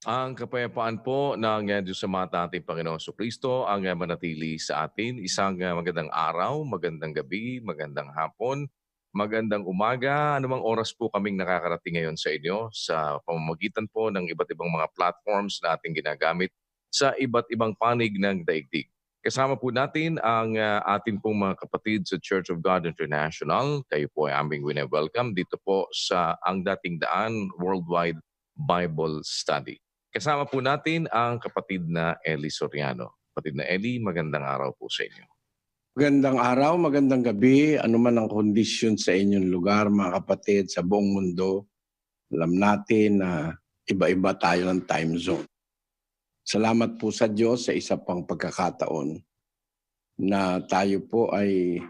Ang kapayapaan po ng Diyos Ama at ating Panginoong Kristo ang manatili sa atin. Isang magandang araw, magandang gabi, magandang hapon, magandang umaga. Anumang oras po kaming nakakarating ngayon sa inyo sa pamamagitan po ng iba't ibang mga platforms na ating ginagamit sa iba't ibang panig ng daigdig. Kasama po natin ang atin pong mga kapatid sa Church of God International. Kayo po ay aming wine-welcome dito po sa Ang Dating Daan Worldwide Bible Study. Kasama po natin ang kapatid na Eli Soriano. Kapatid na Eli, magandang araw po sa inyo. Magandang araw, magandang gabi, ano man ang kondisyon sa inyong lugar, mga kapatid, sa buong mundo. Alam natin na iba-iba tayo ng time zone. Salamat po sa Diyos sa isa pang pagkakataon na tayo po ay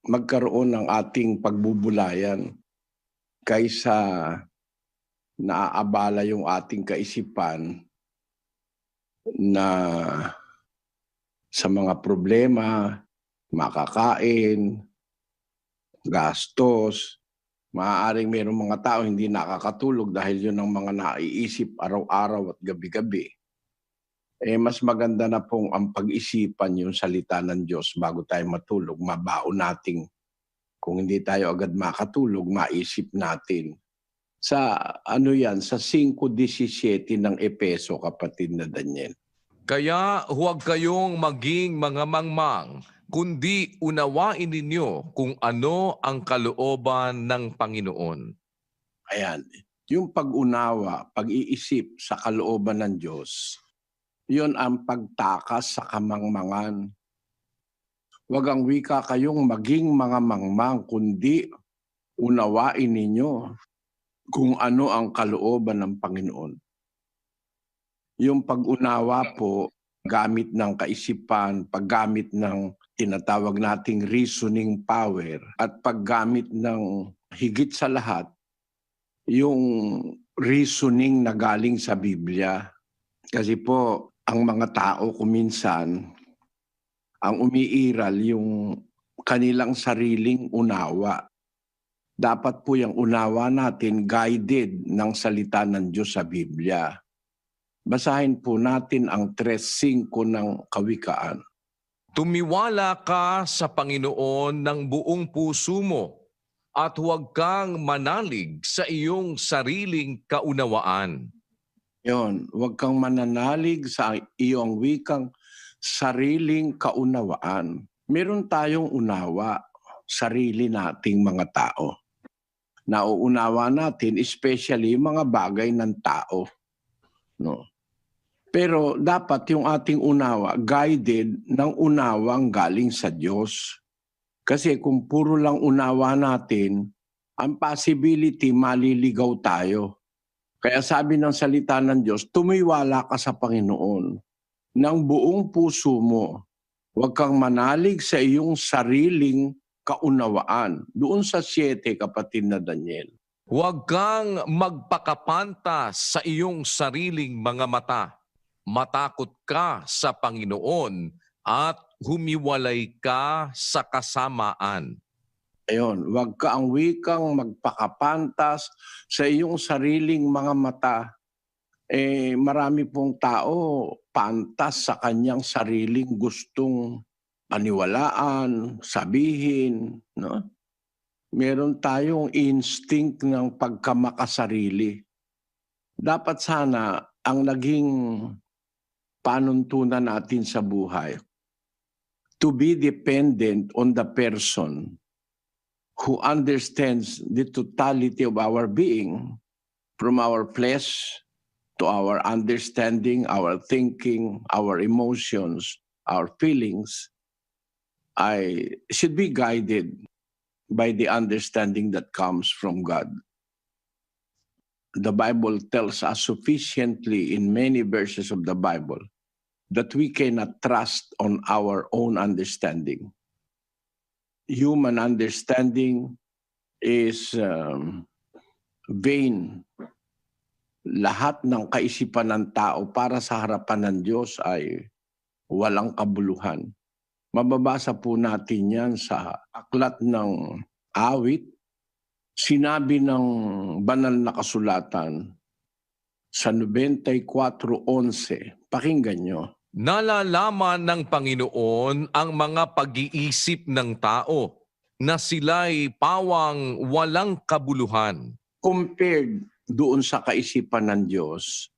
magkaroon ng ating pagbubulayan kaysa naaabala yung ating kaisipan na sa mga problema, makakain, gastos, maaaring mayroong mga tao hindi nakakatulog dahil yun ang mga naiisip araw-araw at gabi-gabi. Mas maganda na pong ang pag-isipan yung salita ng Diyos bago tayo matulog. Mabaon nating kung hindi tayo agad makatulog, maisip natin. Sa sa 5:17 ng Epeso, kapatid na Daniel. Kaya huwag kayong maging mga mangmang, kundi unawain ninyo kung ano ang kalooban ng Panginoon. Ayan, yung pag-unawa, pag-iisip sa kalooban ng Diyos, yun ang pagtakas sa kamangmangan. Huwag ang wika kayong maging mga mangmang, kundi unawain ninyo kung ano ang kalooban ng Panginoon. Yung pag-unawa po, gamit ng kaisipan, paggamit ng tinatawag nating reasoning power, at paggamit ng higit sa lahat, yung reasoning na galing sa Biblia. Kasi po, ang mga tao kuminsan, ang umiiral yung kanilang sariling unawa. Dapat po yung unawa natin guided ng salita ng Diyos sa Biblia. Basahin po natin ang 3:5 ng Kawikaan. Tumiwala ka sa Panginoon ng buong puso mo at huwag kang manalig sa iyong sariling kaunawaan. Yon, huwag kang mananalig sa iyong wikang sariling kaunawaan. Meron tayong unawa, sarili nating mga tao. Nauunawa natin, especially mga bagay ng tao. No? Pero dapat yung ating unawa, guided ng unawang galing sa Diyos. Kasi kung puro lang unawa natin, ang possibility maliligaw tayo. Kaya sabi ng salita ng Diyos, tumiwala ka sa Panginoon ng buong puso mo. Huwag kang manalig sa iyong sariling kaunawaan. Doon sa 7, kapatid na Daniel. Huwag kang magpakapantas sa iyong sariling mga mata. Matakot ka sa Panginoon at humiwalay ka sa kasamaan. Ayun, huwag ka ang wikang magpakapantas sa iyong sariling mga mata. Marami pong tao pantas sa kanyang sariling gustong paniwalaan, sabihin, no? Meron tayong instinct ng pagkamakasarili. Dapat sana ang naging panuntunan natin sa buhay, to be dependent on the person who understands the totality of our being, from our flesh to our understanding, our thinking, our emotions, our feelings, should be guided by the understanding that comes from God. The Bible tells us sufficiently in many verses of the Bible that we cannot trust on our own understanding. Human understanding is vain. Lahat ng kaisipan ng tao para sa harapan ng Diyos ay walang kabuluhan. Mababasa po natin yan sa aklat ng Awit. Sinabi ng banal na kasulatan, sa 94:11. Pakinggan nyo. Nalalaman ng Panginoon ang mga pag-iisip ng tao na sila'y pawang walang kabuluhan. Compared doon sa kaisipan ng Diyos,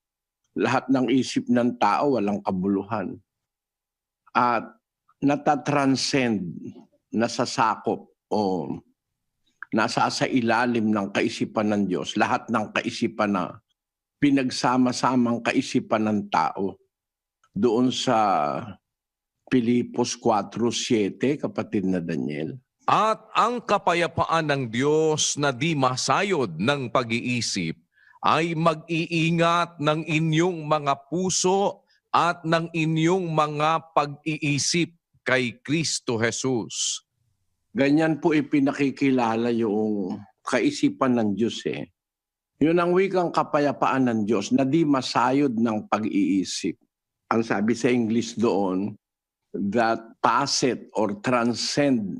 lahat ng isip ng tao walang kabuluhan. At natatranscend, nasasakop o nasa sa ilalim ng kaisipan ng Diyos, lahat ng kaisipan na pinagsama-samang kaisipan ng tao. Doon sa Pilipos 4:7, kapatid na Daniel. At ang kapayapaan ng Diyos na di masayod ng pag-iisip ay mag-iingat ng inyong mga puso at ng inyong mga pag-iisip kay Kristo Jesus. Ganyan po ipinakikilala yung kaisipan ng Diyos eh. Yun ang wikang kapayapaan ng Diyos na di masayod ng pag-iisip. Ang sabi sa English doon, that passeth or transcend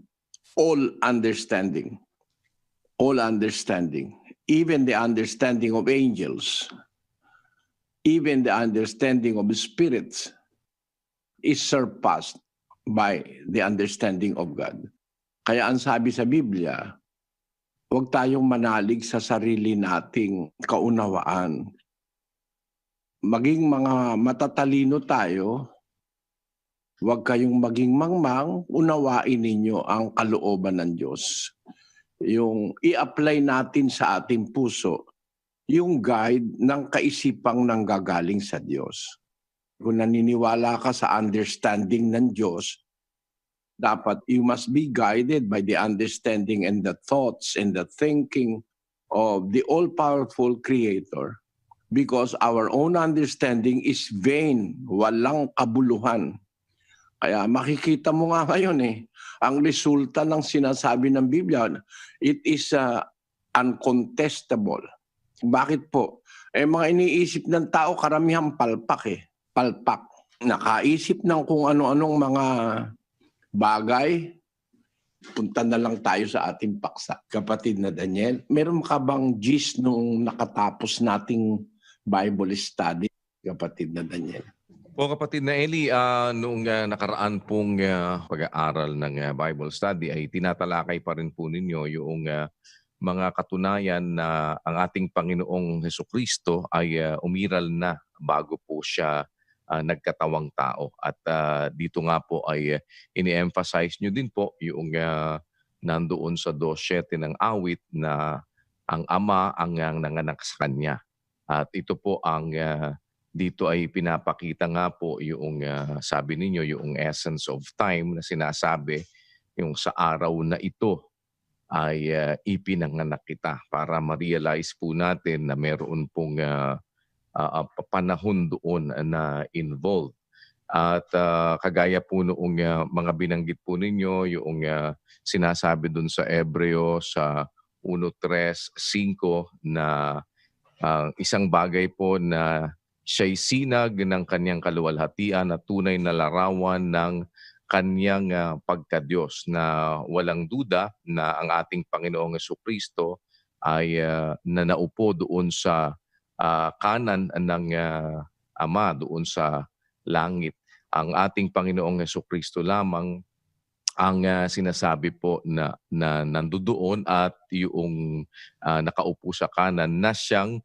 all understanding. All understanding. Even the understanding of angels, even the understanding of spirits is surpassed by the understanding of God. Kaya ang sabi sa Biblia, huwag tayong manalig sa sarili nating kaunawaan. Maging mga matatalino tayo, huwag kayong maging mangmang, unawain ninyo ang kalooban ng Diyos. Yung i-apply natin sa ating puso, yung guide ng kaisipang nanggagaling sa Diyos. Kung naniniwala ka sa understanding ng Diyos, dapat you must be guided by the understanding and the thoughts and the thinking of the all-powerful Creator. Because our own understanding is vain, walang kabuluhan. Kaya makikita mo nga ngayon ang resulta ng sinasabi ng Biblia, it is uncontestable. Bakit po? Mga iniisip ng tao, karamihan palpak palpak. Nakaisip ng kung ano-anong mga bagay, punta na lang tayo sa ating paksa. Kapatid na Daniel, meron ka bang gist nung nakatapos nating Bible study, kapatid na Daniel? Po kapatid na Eli, noong nakaraan pong pag-aaral ng Bible study ay tinatalakay pa rin po ninyo yung mga katunayan na ang ating Panginoong Hesukristo ay umiral na bago po siya nagkatawang tao. At dito nga po ay ini-emphasize nyo din po yung nandoon sa 2:7 ng awit na ang Ama ang nanganak sa Kanya. At ito po ang dito ay pinapakita nga po yung sabi ninyo, yung essence of time na sinasabi, yung sa araw na ito ay ipinanganak kita para ma-realize po natin na meron pong panahon doon na involved. At kagaya po noong mga binanggit po ninyo, yung sinasabi doon sa Ebreo sa 1:3-5 na isang bagay po na siya'y sinag ng kanyang kaluwalhatian at tunay na larawan ng kanyang pagkadiyos, na walang duda na ang ating Panginoong Hesukristo ay nanaupo doon sa kanan ng Ama doon sa langit. Ang ating Panginoong Hesukristo lamang ang sinasabi po na nandoon at yung nakaupo sa kanan na siyang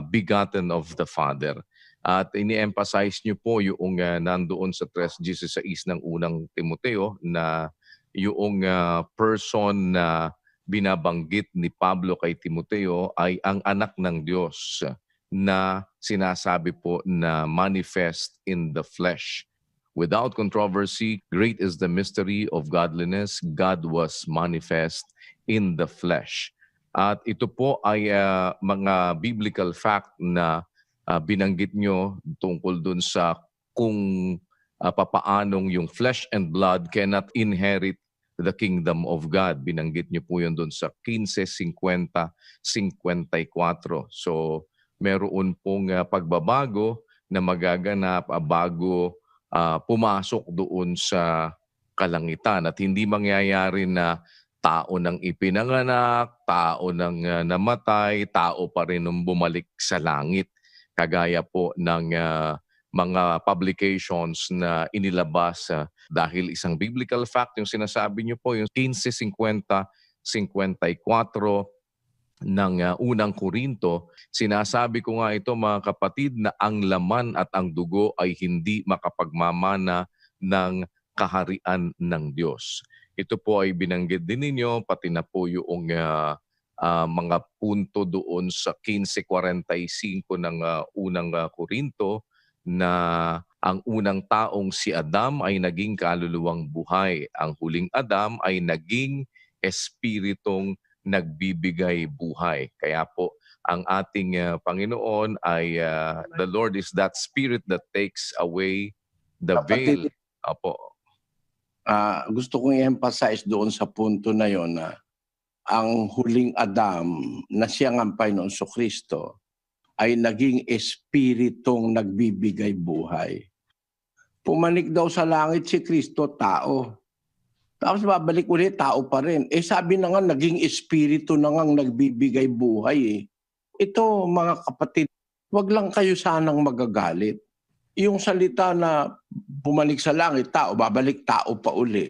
begotten of the Father. At ini-emphasize niyo po yung nandoon sa 3:16 ng unang Timoteo na yung person na binabanggit ni Pablo kay Timoteo ay ang anak ng Diyos na sinasabi po na manifest in the flesh. Without controversy, great is the mystery of godliness. God was manifest in the flesh. At ito po ay mga biblical fact na binanggit nyo tungkol dun sa kung papaanong yung flesh and blood cannot inherit the kingdom of God. Binanggit nyo po yun dun sa 15:50-54. So meron pong pagbabago na magaganap bago pumasok doon sa kalangitan. At hindi mangyayari na tao nang ipinanganak, tao nang namatay, tao pa rin nung bumalik sa langit. kagaya po ng mga publications na inilabas dahil isang biblical fact yung sinasabi niyo po, yung 15:50-54 ng unang Korinto. Sinasabi ko nga ito mga kapatid na ang laman at ang dugo ay hindi makapagmamana ng kaharian ng Diyos. Ito po ay binanggit din ninyo, pati na po yung mga punto doon sa 15:45 ng unang Korinto na ang unang taong si Adam ay naging kaluluwang buhay. Ang huling Adam ay naging espiritong nagbibigay buhay. Kaya po ang ating Panginoon ay the Lord is that spirit that takes away the veil. Kapatid, Opo. gusto kong i-emphasize doon sa punto na yon na ang huling Adam na siya ang Panginoong Kristo ay naging espiritong nagbibigay buhay. Pumanik daw sa langit si Kristo, tao. Tapos babalik ulit, tao pa rin. Sabi na nga, naging espiritu na nga nagbibigay buhay. Ito, mga kapatid, wag lang kayo sanang magagalit. Yung salita na bumalik sa langit, tao, babalik tao pa uli.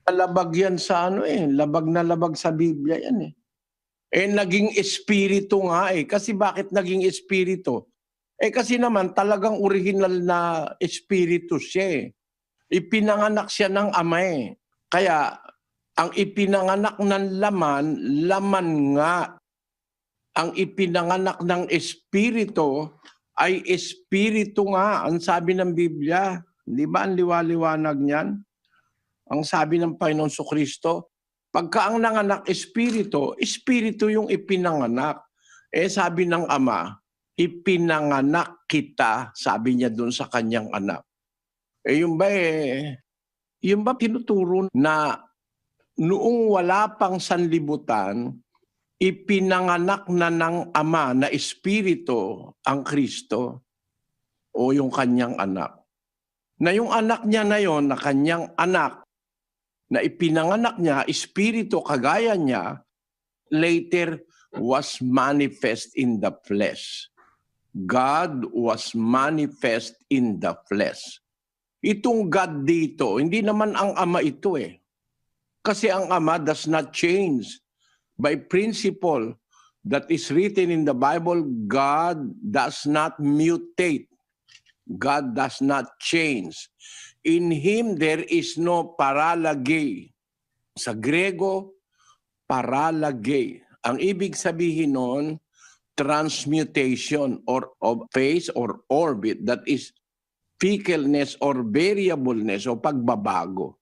Labag yan sa labag na labag sa Biblia yan . Naging espiritu nga . Kasi bakit naging espiritu? Kasi naman talagang original na espiritu siya . Ipinanganak siya ng Ama . Kaya ang ipinanganak ng laman, laman nga. Ang ipinanganak ng espiritu ay espiritu nga. Ang sabi ng Biblia, di ba ang liwaliwanag niyan? Ang sabi ng Panginoon Kristo, pagka ang nanganak espiritu, espiritu yung ipinanganak. Sabi ng Ama, ipinanganak kita, sabi niya doon sa kanyang anak. Yung ba tinuturo na noong wala pang sanlibutan, ipinanganak na ng Ama na espiritu ang Kristo o yung kanyang anak. Na yung anak niya na yon, na kanyang anak, na ipinanganak niya, espiritu kagaya niya, later was manifest in the flesh. God was manifest in the flesh. Itong God dito, hindi naman ang Ama ito . Kasi ang Ama does not change. By principle that is written in the Bible, God does not mutate. God does not change. In Him there is no paralage. Sa Grego, paralage. Ang ibig sabihin nun, transmutation or of phase or orbit, that is fickleness or variableness o pagbabago.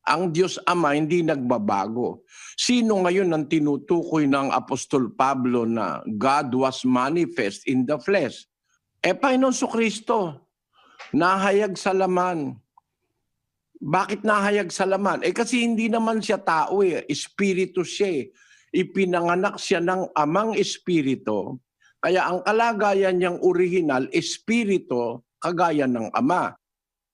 Ang Diyos Ama hindi nagbabago. Sino ngayon ang tinutukoy ng Apostol Pablo na God was manifest in the flesh? Panginoon Kristo, nahayag sa laman. Bakit nahayag sa laman? Kasi hindi naman siya tao . Espiritu siya . Ipinanganak siya ng Amang Espiritu. Kaya ang kalagayan niyang original, Espiritu, kagaya ng Ama.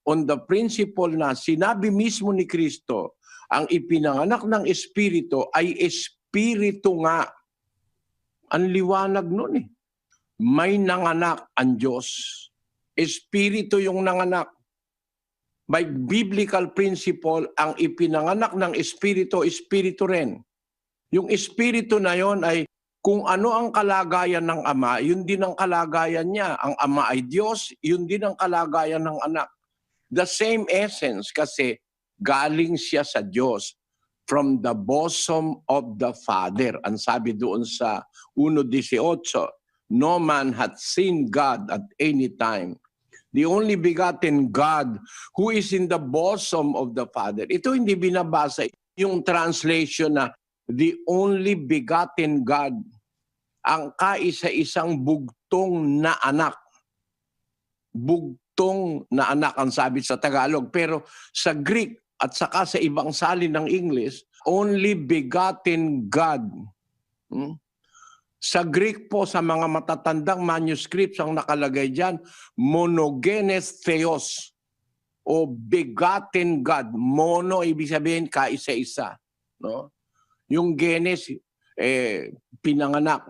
On the principle na sinabi mismo ni Kristo, ang ipinanganak ng Espiritu ay Espiritu nga. Ang liwanag nun . May nanganak ang Diyos. Espiritu yung nanganak. By biblical principle, ang ipinanganak ng Espiritu, Espiritu rin. Yung Espiritu na yon ay kung ano ang kalagayan ng Ama, yun din ang kalagayan niya. Ang Ama ay Diyos, yun din ang kalagayan ng Anak. The same essence kasi galing siya sa Diyos from the bosom of the Father. Ang sabi doon sa 1:18, no man hath seen God at any time. The only begotten God who is in the bosom of the Father. Ito hindi binabasa yung translation na the only begotten God. Ang kaisa-isang bugtong na anak. Bugtong na anak ang sabi sa Tagalog. Pero sa Greek at saka sa ibang salin ng English, only begotten God. Sa Greek po, sa mga matatandang manuscripts ang nakalagay dyan, monogenes theos o begotten God. Mono, ibig sabihin, kaisa-isa. No? Yung genes, pinanganak.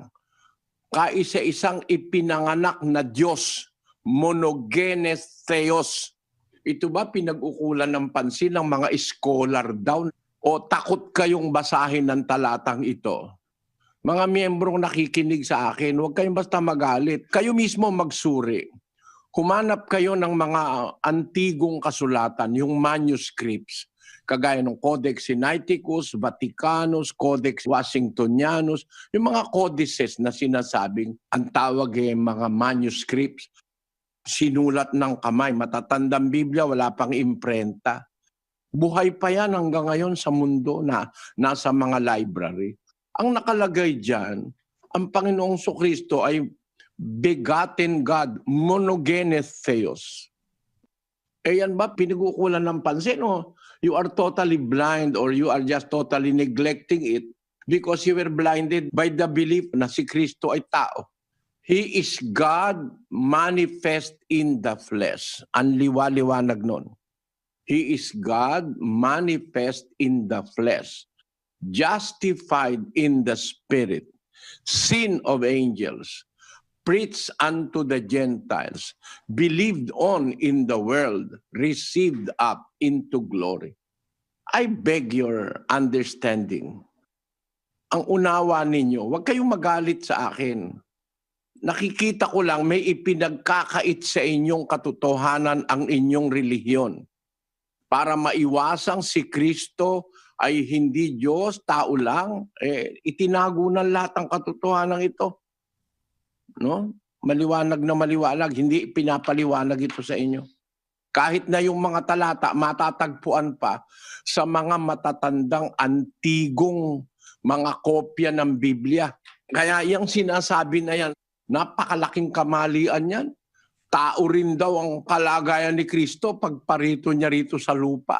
kaisa-isang ipinanganak na Diyos, monogenes theos. Ito ba pinag-ukulan ng pansin ng mga scholar daw? O takot kayong basahin ng talatang ito? Mga miyembrong nakikinig sa akin, huwag kayong basta magalit. Kayo mismo magsuri. Humanap kayo ng mga antigong kasulatan, yung manuscripts, kagaya ng Codex Sinaiticus, Vaticanus, Codex Washingtonianus, yung mga codices na sinasabing, ang tawag ay mga manuscripts, sinulat ng kamay, matatandang Biblia, wala pang imprenta. Buhay pa yan hanggang ngayon sa mundo na nasa mga library. Ang nakalagay dyan, ang Panginoong Kristo ay begotten God, monogenes theos. Eh yan ba, pinag-ukulan ng pansin o you are totally blind or you are just totally neglecting it because you were blinded by the belief na si Kristo ay tao. He is God manifest in the flesh. Ang liwa-liwanag nun. He is God manifest in the flesh, justified in the spirit, seen of angels, preached unto the Gentiles, believed on in the world, received up into glory. I beg your understanding. Ang unawa ninyo, huwag kayong magalit sa akin. Nakikita ko lang may ipinagkakait sa inyong katotohanan ang inyong relihiyon. Para maiwasang si Kristo ay hindi Diyos, tao lang, itinago ng lahat ng katotohanan ito. No? Maliwanag na maliwanag, hindi pinapaliwanag ito sa inyo. Kahit na yung mga talata matatagpuan pa sa mga matatandang antigong mga kopya ng Biblia. Kaya yung sinasabi na yan, napakalaking kamalian yan. Tao rin daw ang kalagayan ni Kristo pagparito niya rito sa lupa.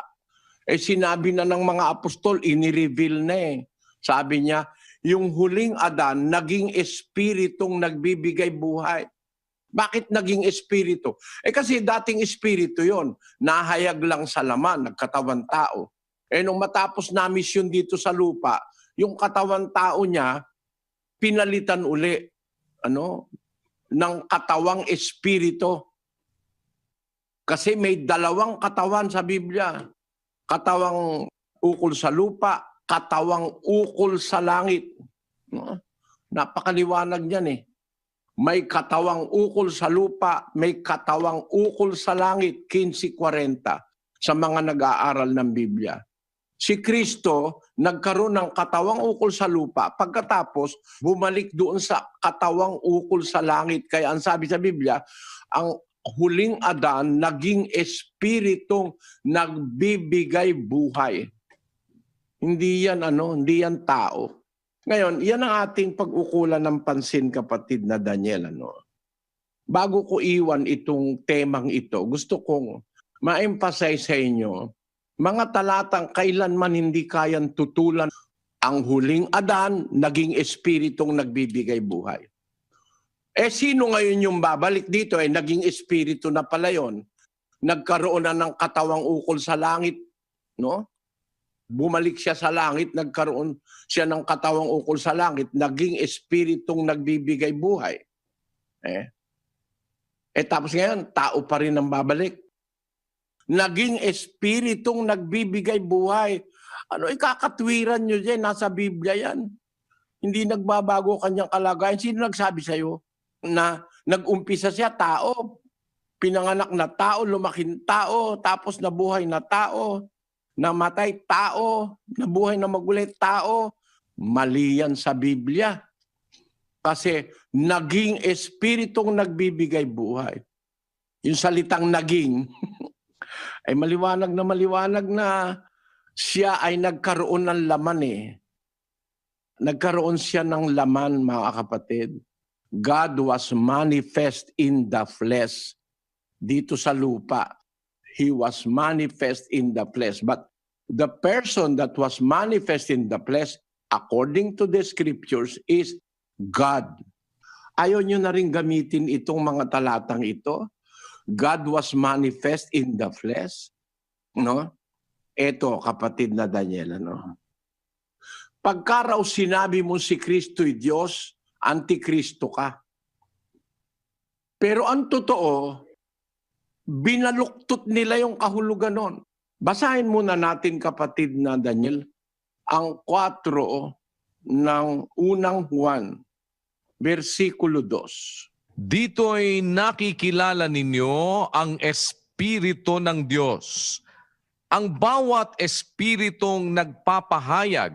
Sinabi na ng mga apostol, inireveal na Sabi niya, yung huling Adan, naging espiritong nagbibigay buhay. Bakit naging espiritu? Kasi dating espiritu yon, nahayag lang sa laman, nagkatawan tao. Nung matapos na misyon dito sa lupa, yung katawan tao niya, pinalitan uli ng katawang espiritu. Kasi may dalawang katawan sa Biblia. Katawang ukol sa lupa, katawang ukol sa langit. Napakaliwanag niyan May katawang ukol sa lupa, may katawang ukol sa langit, 15:40 sa mga nag-aaral ng Biblia. Si Kristo nagkaroon ng katawang ukol sa lupa, pagkatapos bumalik doon sa katawang ukol sa langit. Kaya ang sabi sa Biblia, ang huling Adan naging espiritong nagbibigay buhay. Hindi yan tao. Ngayon, yan ang ating pag-ukulan ng pansin, kapatid na Daniel. Bago ko iwan itong temang ito, gusto kong ma-emphasize sa inyo, mga talatang kailanman hindi kayang tutulan ang huling Adan, naging espiritong nagbibigay buhay. Sino ngayon yung babalik dito? Naging espiritu na pala yun. Nagkaroon na ng katawang ukol sa langit, no? Bumalik siya sa langit, nagkaroon siya ng katawang ukol sa langit, naging espiritong nagbibigay buhay. Tapos ngayon, tao pa rin ang babalik. Naging espiritong nagbibigay buhay. Ikakatwiran nyo dyan? Nasa Biblia yan. Hindi nagbabago kanyang kalagayan. Sino nagsabi sa'yo na nag-umpisa siya tao? Pinanganak na tao, lumaking tao, tapos nabuhay na tao. Namatay tao, nabuhay na magulit tao, mali yan sa Biblia. Kasi naging espiritong nagbibigay buhay. Yung salitang naging, ay maliwanag na siya ay nagkaroon ng laman Nagkaroon siya ng laman, mga kapatid. God was manifest in the flesh dito sa lupa. He was manifest in the flesh. But the person that was manifest in the flesh, according to the scriptures, is God. Ayaw nyo na rin gamitin itong mga talatang ito. God was manifest in the flesh. Ito, kapatid na Daniel. Pagka raw sinabi mo si Kristo'y Diyos, Antikristo ka. Pero ang totoo, binaluktot nila yung kahulugan nun. Basahin muna natin, kapatid na Daniel, ang 4 ng unang Juan, versikulo 2. Dito'y nakikilala ninyo ang Espiritu ng Diyos. Ang bawat espiritong nagpapahayag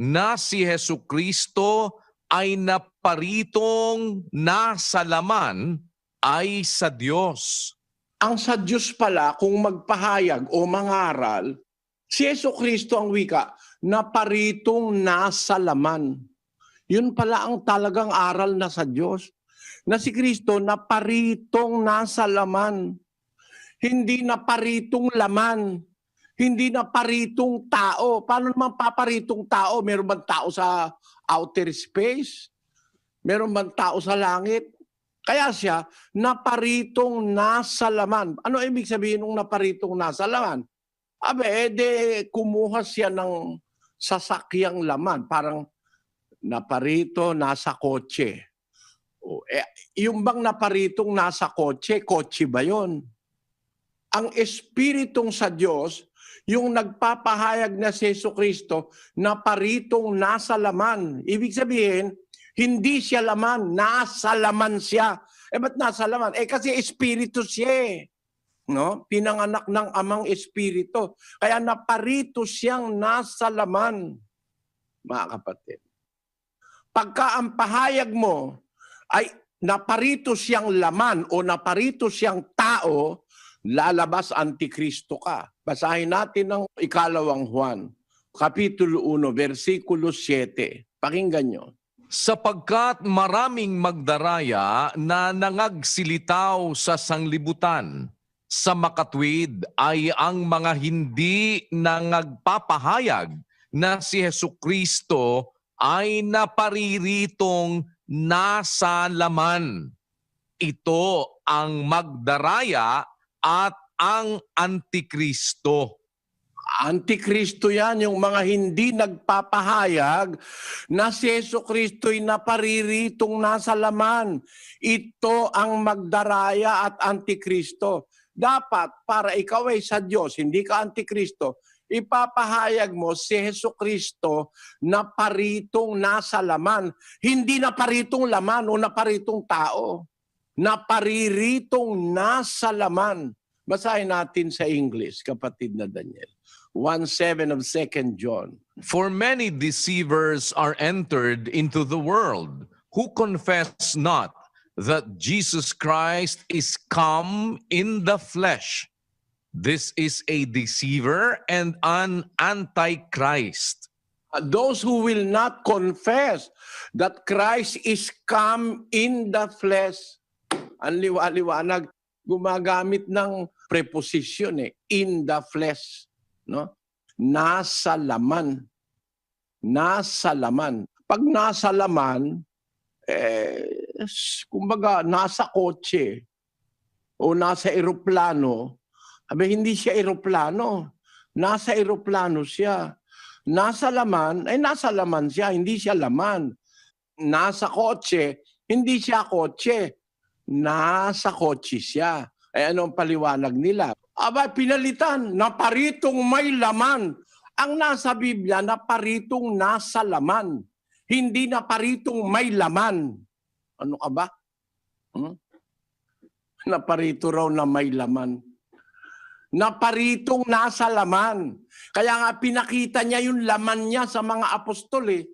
na si Hesukristo ay naparitong nasa laman ay sa Diyos. Ang sa Diyos pala, kung magpahayag o mangaral, si Hesukristo ang wika, naparitong nasa laman. Yun pala ang talagang aral na sa Diyos. Na si Kristo naparitong nasa laman. Hindi naparitong laman. Hindi naparitong tao. Paano naman paparitong tao? Meron bang tao sa outer space? Meron bang tao sa langit? Kaya siya, naparitong nasa laman. Ano ibig sabihin ng naparitong nasa laman? Kumuha siya ng sasakyang laman. Parang naparito, nasa kotse. Yung bang naparitong nasa kotse, kotse ba yun? Ang espiritong sa Diyos, yung nagpapahayag na si Jesucristo, naparitong nasa laman. Ibig sabihin, hindi siya laman, nasa laman siya. Ba't nasa laman? Kasi espiritu siya eh. No? Pinanganak ng amang espiritu. Kaya naparito siyang nasa laman, mga kapatid. Pagka ang pahayag mo ay naparito siyang laman o naparito siyang tao, lalabas antikristo ka. Basahin natin ang 2 Juan, Kapitulo 1, versikulo 7. Pakinggan nyo. Sapagkat maraming magdaraya na nangagsilitaw sa sanglibutan, sa makatwid ay ang mga hindi nangagpapahayag na si Hesukristo ay napariritong nasa laman. Ito ang magdaraya at ang Antikristo. Antikristo yan, yung mga hindi nagpapahayag na si Jesucristo'y napariritong nasa laman. Ito ang magdaraya at Antikristo. Dapat, para ikaw ay sa Diyos, hindi ka Antikristo, ipapahayag mo si Jesucristo na paritong nasa laman. Hindi na paritong laman o naparitong tao. Napariritong nasa laman. Basahin natin sa English, kapatid na Daniel. 1:7 of 2 John. For many deceivers are entered into the world, who confess not that Jesus Christ is come in the flesh. This is a deceiver and an antichrist. Those who will not confess that Christ is come in the flesh. Ang liwanag, gumagamit ng preposition in the flesh. No? Nasa laman. Nasa laman. Pag nasa laman, kumbaga nasa kotse o nasa eroplano, hindi siya eroplano. Nasa eroplano siya. Nasa laman, nasa laman siya, hindi siya laman. Nasa kotse, hindi siya kotse. Nasa kotse siya. Ano ang paliwanag nila? Pinalitan, naparitong may laman. Ang nasa Biblia, naparitong nasa laman. Hindi naparitong may laman. Ano ka ba? Naparito raw na may laman. Naparitong nasa laman. Kaya nga pinakita niya yung laman niya sa mga apostol eh.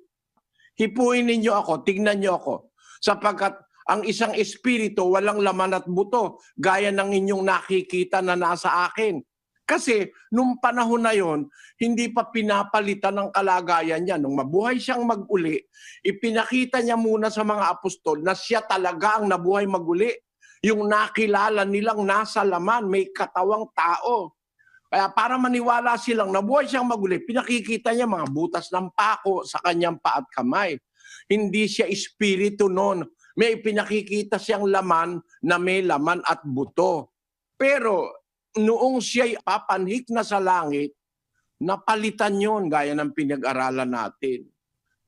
Hipuin ninyo ako, tignan niyo ako. Sapagkat ang isang espiritu walang laman at buto, gaya ng inyong nakikita na nasa akin. Kasi nung panahon na yon, hindi pa pinapalitan ng kalagayan niya. Nung mabuhay siyang mag-uli, ipinakita niya muna sa mga apostol na siya talaga ang nabuhay mag-uli. Yung nakilala nilang nasa laman, may katawang tao. Kaya para maniwala silang nabuhay siyang mag-uli, pinakikita niya mga butas ng pako sa kanyang paa at kamay. Hindi siya espiritu noon. May pinakikita siyang laman na may laman at buto. Pero noong siya'y papanhik na sa langit, napalitan yon gaya ng pinag-aralan natin.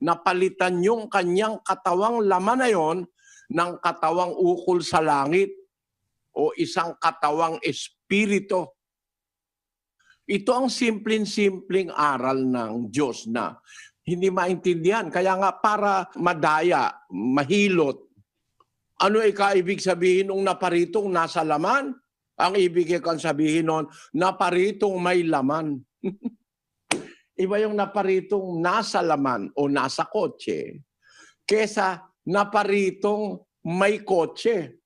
napalitan yung kanyang katawang laman na yon ng katawang ukol sa langit o isang katawang espiritu. Ito ang simpleng-simpleng aral ng Diyos na hindi maintindihan. Kaya nga para madaya, mahilot. Ano ikaibig sabihin ng naparitong nasa laman? Ang ibig kang sabihin nun, naparitong may laman. Iba yung naparitong nasa laman o nasa kotse kesa naparitong may kotse.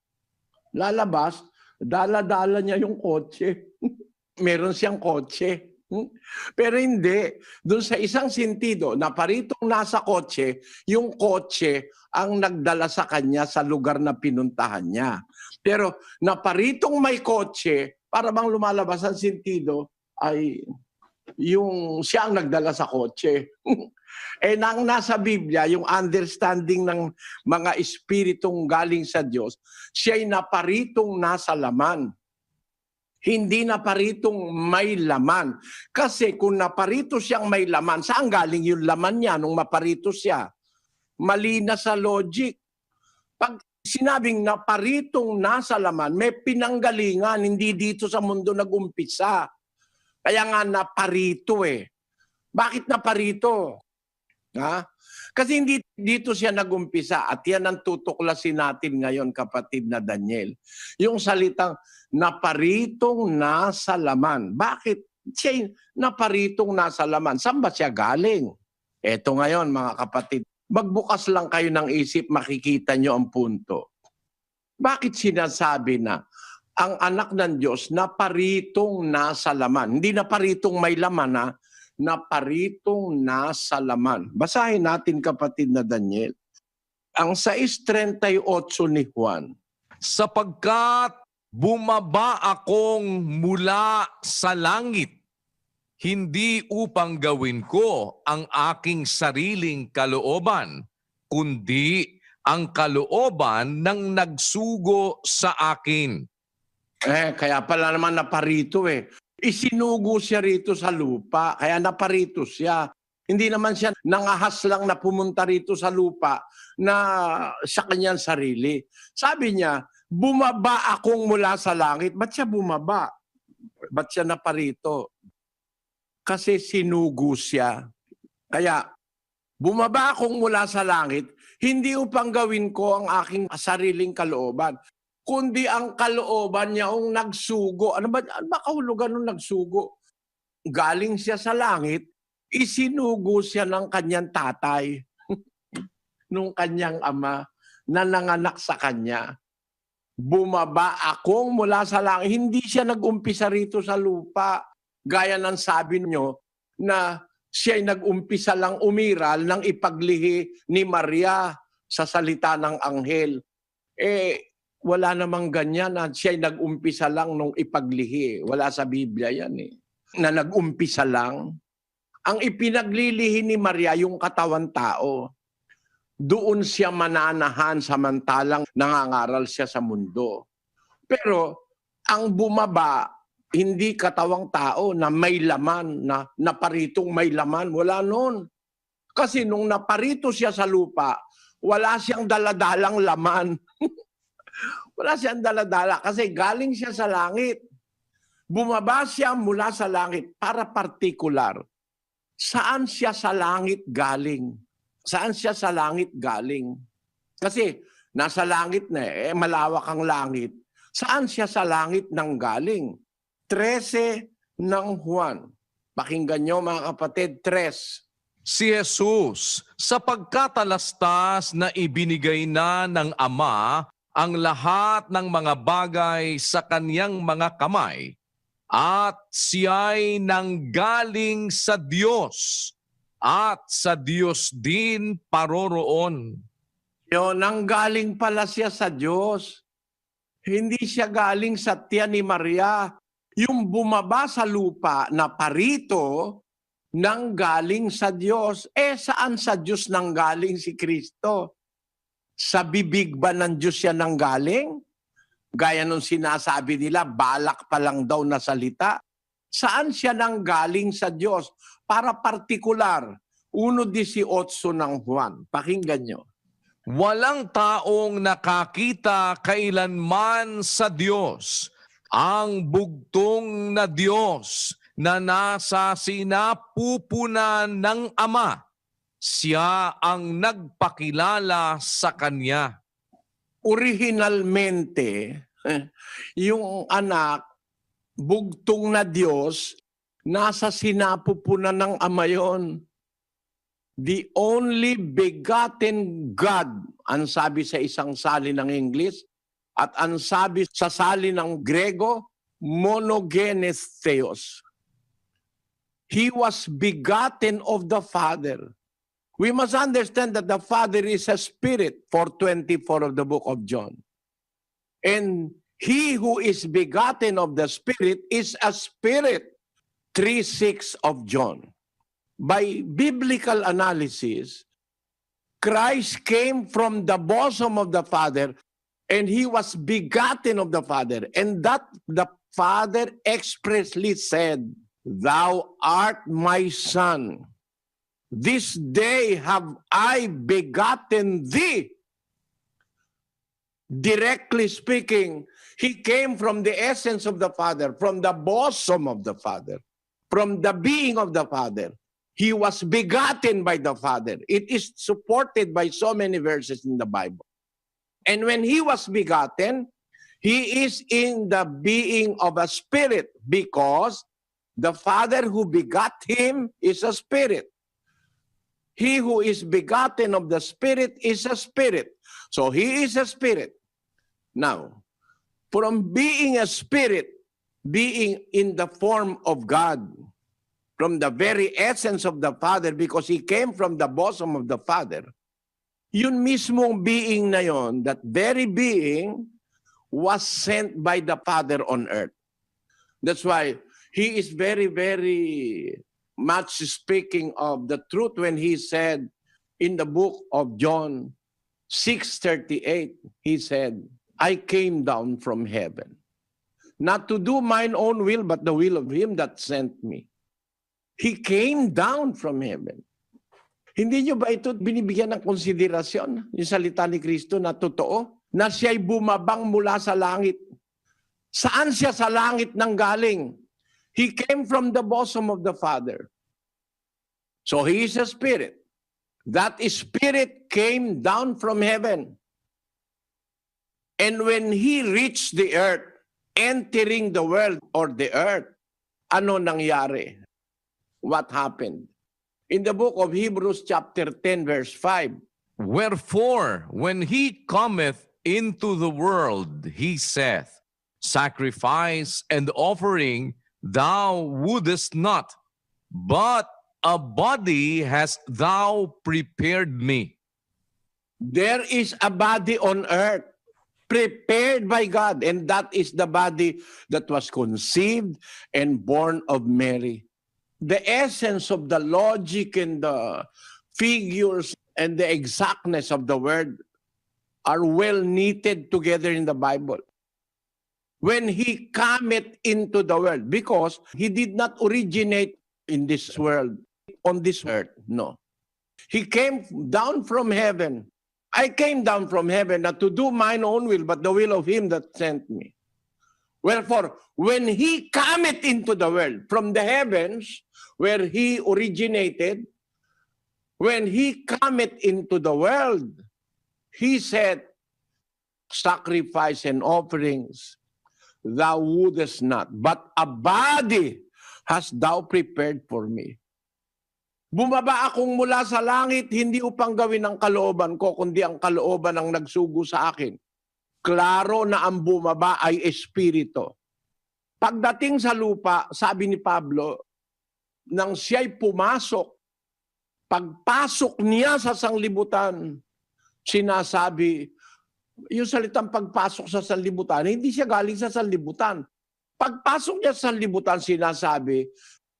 Lalabas, dala-dala niya yung kotse. Meron siyang kotse. Pero hindi. Doon sa isang sentido, naparitong nasa kotse, yung kotse ang nagdala sa kanya sa lugar na pinuntahan niya. Pero naparitong may kotse, para bang lumalabas ang sentido, ay yung siya ang nagdala sa kotse. Nang nasa Biblia, yung understanding ng mga espiritong galing sa Diyos, siya'y naparitong nasa laman. Hindi naparitong may laman. Kasi kung naparito siyang may laman, saan galing yung laman niya nung maparito siya? Mali na sa logic. Pag sinabing naparitong nasa laman, may pinanggalingan, hindi dito sa mundo nag-umpisa. Kaya nga naparito eh. Bakit naparito? Ha? Kasi hindi dito siya nag-umpisa at yan ang tutuklasin natin ngayon, kapatid na Daniel. Yung salitang naparitong nasa laman. Bakit siya naparitong nasa laman? Saan ba siya galing? Eto ngayon mga kapatid, magbukas lang kayo ng isip, makikita nyo ang punto. Bakit sinasabi na ang anak ng Diyos naparitong nasa laman? Hindi naparitong may laman ha, naparitong nasa laman. Basahin natin kapatid na Daniel. Ang 6:38 ni Juan. Sapagkat bumaba akong mula sa langit, hindi upang gawin ko ang aking sariling kalooban, kundi ang kalooban ng nagsugo sa akin. Kaya pala naman naparito eh. Isinugo siya rito sa lupa, kaya naparito siya. Hindi naman siya nangahas lang na pumunta rito sa lupa na sa kanyang sarili. Sabi niya, bumaba akong mula sa langit. Ba't siya bumaba? Ba't siya naparito? Kasi sinugo siya. Kaya, bumaba akong mula sa langit, hindi upang gawin ko ang aking sariling kalooban, kundi ang kalooban niya ang nagsugo. Ano ba kahulugan ng nagsugo? Galing siya sa langit, isinugo siya ng kanyang tatay, nung kanyang ama, na nanganak sa kanya. Bumaba akong mula sa langit. Hindi siya nag-umpisa rito sa lupa. Gaya ng sabi niyo na siya'y nag-umpisa lang umiral ng ipaglihi ni Maria sa salita ng anghel. Wala namang ganyan na siya'y nag-umpisa lang nung ipaglihi. Wala sa Biblia yan eh. Na nag-umpisa lang. Ang ipinaglilihi ni Maria yung katawan tao. Doon siya mananahan samantalang nangangaral siya sa mundo. Pero ang bumaba, hindi katawang tao na may laman, na naparitong may laman. Wala noon. Kasi nung naparito siya sa lupa, wala siyang daladalang laman. Wala siyang daladala kasi galing siya sa langit. Bumaba siya mula sa langit para partikular. Saan siya sa langit galing? Saan siya sa langit galing? Kasi nasa langit na malawak ang langit. Saan siya sa langit nang galing? 13 ng Juan. Pakinggan nyo mga kapatid, 3. Si Jesus, sa pagkatalastas na ibinigay na ng Ama ang lahat ng mga bagay sa kaniyang mga kamay, at siya'y nanggaling sa Diyos, at sa Diyos din paroroon. Nanggaling pala siya sa Diyos. Hindi siya galing sa tiyan ni Maria. Yung bumaba sa lupa na parito, nanggaling sa Diyos. Saan sa Diyos nanggaling si Kristo? Sa bibig ba ng Diyos siya nanggaling? Gaya nung sinasabi nila, balak pa lang daw na salita. Saan siya nanggaling sa Diyos? Para partikular. 1:18 ng Juan. Pakinggan nyo. Walang taong nakakita kailanman sa Diyos, ang bugtong na Diyos na nasa sinapupunan ng Ama. Siya ang nagpakilala sa Kanya. Originalmente, yung anak, bugtong na Diyos, nasa sinapupunan ng Ama yon. The only begotten God, ang sabi sa isang salin ng English, at ang sabi sa salin ng Grego, monogenes theos. He was begotten of the Father. We must understand that the Father is a spirit, 4:24 of the book of John. And he who is begotten of the Spirit is a spirit, 3:6 of John. By biblical analysis, Christ came from the bosom of the Father and he was begotten of the Father. And that the Father expressly said, "Thou art my Son. This day have I begotten thee." Directly speaking, he came from the essence of the Father, from the bosom of the Father, from the being of the Father. He was begotten by the Father. It is supported by so many verses in the Bible. And when he was begotten, he is in the being of a spirit because the Father who begot him is a spirit. He who is begotten of the Spirit is a spirit. So he is a spirit. Now, from being a spirit, being in the form of God, from the very essence of the Father, because he came from the bosom of the Father, yun mismong being na yon, that very being, was sent by the Father on earth. That's why he is very, very much speaking of the truth when he said in the book of John 6:38, he said, "I came down from heaven, not to do mine own will, but the will of him that sent me." He came down from heaven. Hindi nyo ba ito binibigyan ng konsiderasyon, yung salita ni Kristo na totoo? Na siya'y bumabang mula sa langit. Saan siya sa langit nang galing? He came from the bosom of the Father. So he is a spirit. That spirit came down from heaven. And when he reached the earth, entering the world or the earth, ano nangyari? What happened? In the book of Hebrews chapter 10 verse 5, Wherefore, when he cometh into the world, he saith, Sacrifice and offering thou wouldest not, but a body hast thou prepared me. there is a body on earth prepared by God, and that is the body that was conceived and born of Mary. The essence of the logic and the figures and the exactness of the word are well knitted together in the Bible. When he cometh into the world, because he did not originate in this world, on this earth, no. He came down from heaven. I came down from heaven not to do mine own will, but the will of him that sent me. Wherefore, when he cometh into the world, from the heavens, where he originated, when he cometh into the world, he said, sacrifice and offerings thou wouldest not, but a body hast thou prepared for me. Bumaba akong mula sa langit, hindi upang gawin ang kalooban ko, kundi ang kalooban ang nagsugo sa akin. Klaro na ang bumaba ay espiritu. Pagdating sa lupa, sabi ni Pablo, nang siya'y pumasok, pagpasok niya sa sanglibutan, sinasabi, yung salitang pagpasok sa sanlibutan, hindi siya galing sa sanlibutan. Pagpasok niya sa sanlibutan, sinasabi,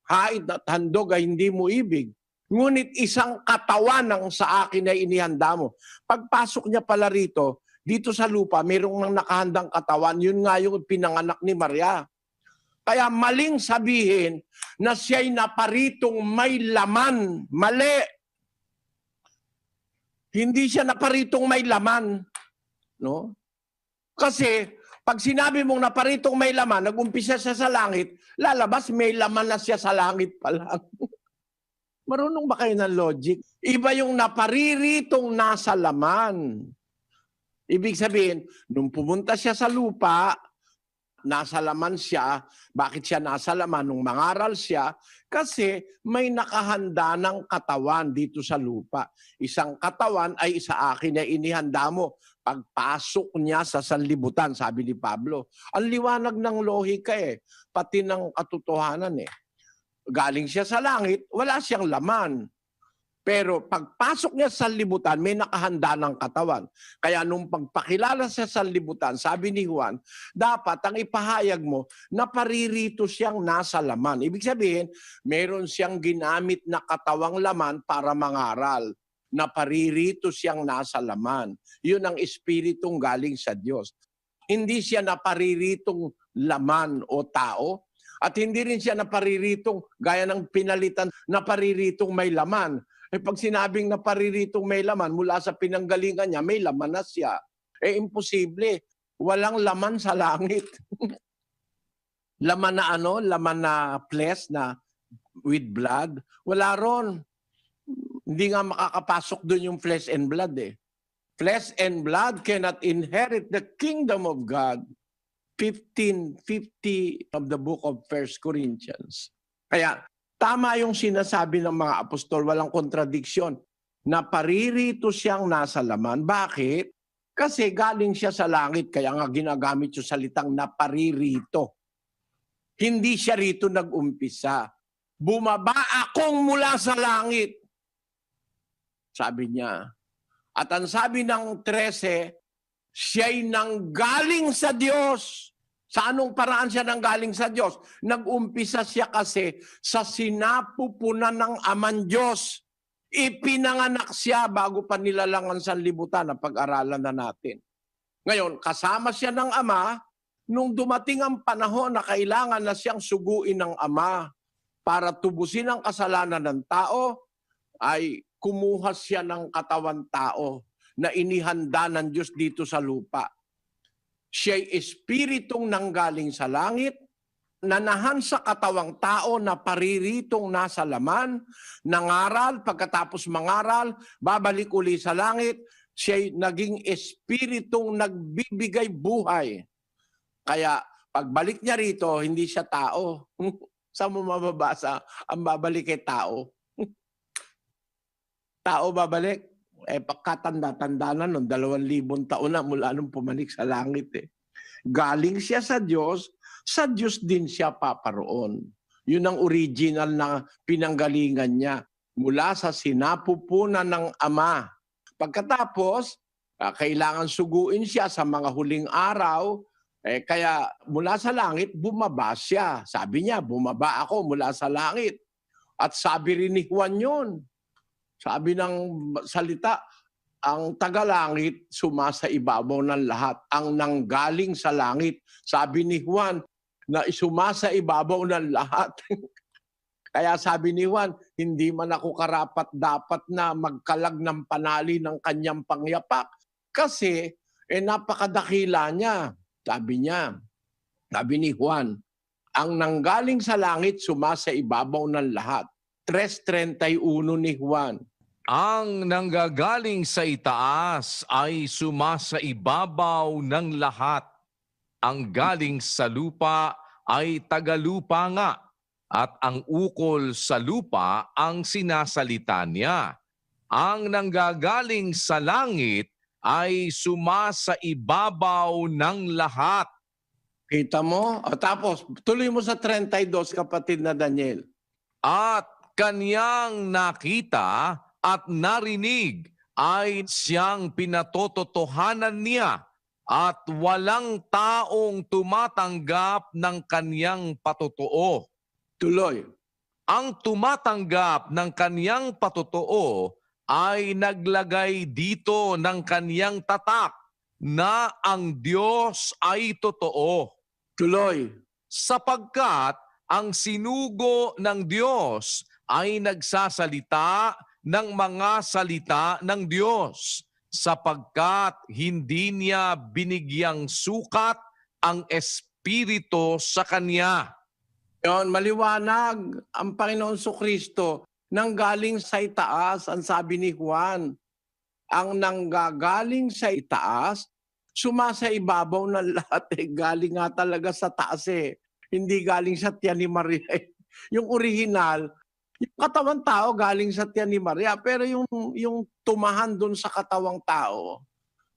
hait at handog ay hindi mo ibig. Ngunit isang katawan ang sa akin ay inihanda mo. Pagpasok niya pala rito, dito sa lupa, mayroong nang nakahandang katawan, yun nga yung pinanganak ni Maria. Kaya maling sabihin na siya'y naparitong may laman. Mali. Hindi siya naparitong may laman. No? Kasi pag sinabi mong naparitong may laman, nag-umpisa siya sa langit, lalabas may laman na siya sa langit pa lang. Marunong ba kayo ng logic? Iba yung napariritong nasa laman. Ibig sabihin, nung pumunta siya sa lupa, nasa laman siya. Bakit siya nasa laman? Nung mangaral siya, kasi may nakahanda ng katawan dito sa lupa. Isang katawan ay sa akin na inihanda mo. Pagpasok niya sa sanlibutan, sabi ni Pablo. Ang liwanag ng lohika pati ng katotohanan Galing siya sa langit, wala siyang laman. Pero pagpasok niya sa sanlibutan, may nakahanda ng katawan. Kaya nung pagpakilala sa sanlibutan, sabi ni Juan, dapat ang ipahayag mo na paririto siyang nasa laman. Ibig sabihin, meron siyang ginamit na katawang laman para mangaral. Na paririto siyang nasa laman. Yun ang espiritong galing sa Diyos. Hindi siya napariritong laman o tao, at hindi rin siya napariritong gaya ng pinalitan napariritong may laman. Pag sinabing napariritong may laman, mula sa pinanggalingan niya, may laman na siya. Imposible. Walang laman sa langit. Laman na ano? Laman na flesh na with blood? Wala ron. Hindi nga makakapasok doon yung flesh and blood Flesh and blood cannot inherit the kingdom of God. 15:50 of the book of 1 Corinthians. Kaya, tama yung sinasabi ng mga apostol, walang kontradiksyon, na paririto siyang nasa laman. Bakit? Kasi galing siya sa langit, kaya nga ginagamit yung salitang naparirito. Hindi siya rito nag-umpisa. Bumaba akong mula sa langit. Sabi niya. At ang sabi ng 13, siya'y nanggaling sa Diyos. Sa anong paraan siya nanggaling sa Diyos? Nag-umpisa siya kasi sa sinapupunan ng Amang Diyos. Ipinanganak siya bago pa nilalangan sa libutan na pag-aralan na natin. Ngayon, kasama siya ng Ama, nung dumating ang panahon na kailangan na siyang suguin ng Ama para tubusin ang kasalanan ng tao, ay kumuha siya ng katawan tao na inihanda ng Diyos dito sa lupa. Siya'y espiritong nanggaling sa langit, nanahan sa katawang tao na pariritong nasa laman, nangaral, pagkatapos mangaral, babalik uli sa langit, siya'y naging espiritong nagbibigay buhay. Kaya pagbalik niya rito, hindi siya tao. Saan mo mababasa ang babalik kay tao? Tao babalik? Pagkatanda-tanda na nun, 2,000 taon na mula nung pumalik sa langit Galing siya sa Diyos din siya paparoon. Yun ang original na pinanggalingan niya mula sa sinapupunan ng Ama. Pagkatapos, kailangan suguin siya sa mga huling araw, kaya mula sa langit, bumaba siya. Sabi niya, bumaba ako mula sa langit. At sabi rin ni Juan yun. Sabi ng salita, ang tagalangit sumasa ibabaw ng lahat. Ang nanggaling sa langit. Sabi ni Juan na sumasa ibabaw ng lahat. Kaya sabi ni Juan, hindi man ako karapat dapat na magkalag ng panali ng kanyang pangyapak. Kasi napakadakila niya. Sabi ni Juan, ang nanggaling sa langit sumasa ibabaw ng lahat. 3:31 ni Juan. Ang nanggagaling sa itaas ay sumasa ibabaw ng lahat. Ang galing sa lupa ay tagalupa nga, at ang ukol sa lupa ang sinasalita niya. Ang nanggagaling sa langit ay sumasa ibabaw ng lahat. Kita mo? Tapos, tuloy mo sa 32, kapatid na Daniel. At kanyang nakita at narinig ay siyang pinatototohanan niya, at walang taong tumatanggap ng kanyang patotoo. Tuloy. Ang tumatanggap ng kanyang patotoo ay naglagay dito ng kanyang tatak na ang Diyos ay totoo. Tuloy. Sapagkat ang sinugo ng Diyos ay nagsasalita ng mga salita ng Diyos, sapagkat hindi niya binigyang sukat ang Espiritu sa kanya. Yon, maliwanag ang Panginoon Kristo nanggaling sa itaas, ang sabi ni Juan. Ang nanggagaling sa itaas, sumasa ibabaw ng lahat galing nga talaga sa taas Hindi galing sa tiyan ni Maria. Yung original, yung katawang tao galing sa tiyan ni Maria, pero yung tumahan doon sa katawang tao,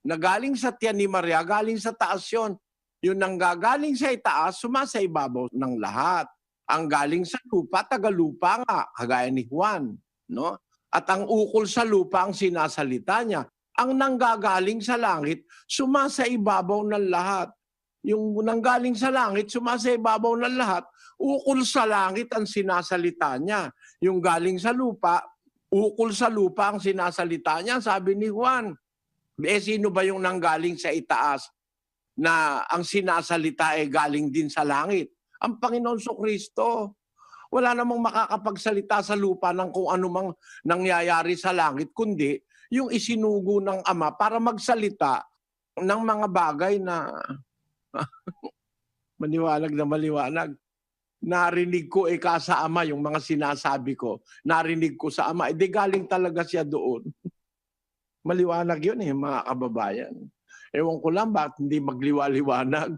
na galing sa tiyan ni Maria, galing sa taas yun. Yung nanggagaling sa itaas, sumasa ibabaw ng lahat. Ang galing sa lupa, tagalupa nga, kagaya ni Juan, no? At ang ukol sa lupa ang sinasalita niya. Ang nanggagaling sa langit, sumasa ibabaw ng lahat. Yung nanggaling sa langit, sumasa ibabaw ng lahat, ukol sa langit ang sinasalita niya. Yung galing sa lupa, ukol sa lupa ang sinasalita niya, sabi ni Juan. Sino ba yung nanggaling sa itaas na ang sinasalita galing din sa langit? Ang Panginoon Kristo. Wala namang makakapagsalita sa lupa ng kung anumang nangyayari sa langit, kundi yung isinugo ng Ama para magsalita ng mga bagay na maliwanag na maliwanag. Narinig ko sa Ama yung mga sinasabi ko. Narinig ko sa Ama. Di galing talaga siya doon. Maliwanag yun mga kababayan. Ewan ko lang bakit hindi magliwaliwanag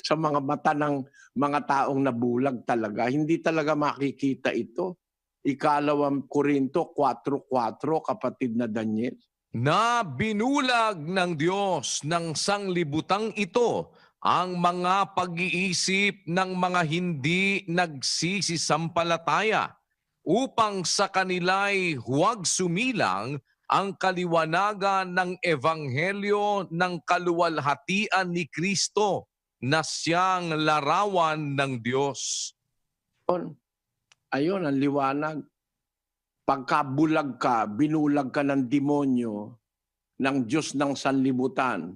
sa mga mata ng mga taong nabulag talaga. Hindi talaga makikita ito. Ikalawang Korinto 4:4, kapatid na Daniel. Na binulag ng Diyos ng sanglibutang ito ang mga pag-iisip ng mga hindi nagsisisampalataya upang sa kanila'y huwag sumilang ang kaliwanagan ng ebanghelyo ng kaluwalhatian ni Kristo na siyang larawan ng Diyos. Ayun, ang liwanag. Pagkabulag ka, binulag ka ng demonyo, ng Diyos ng sanlibutan,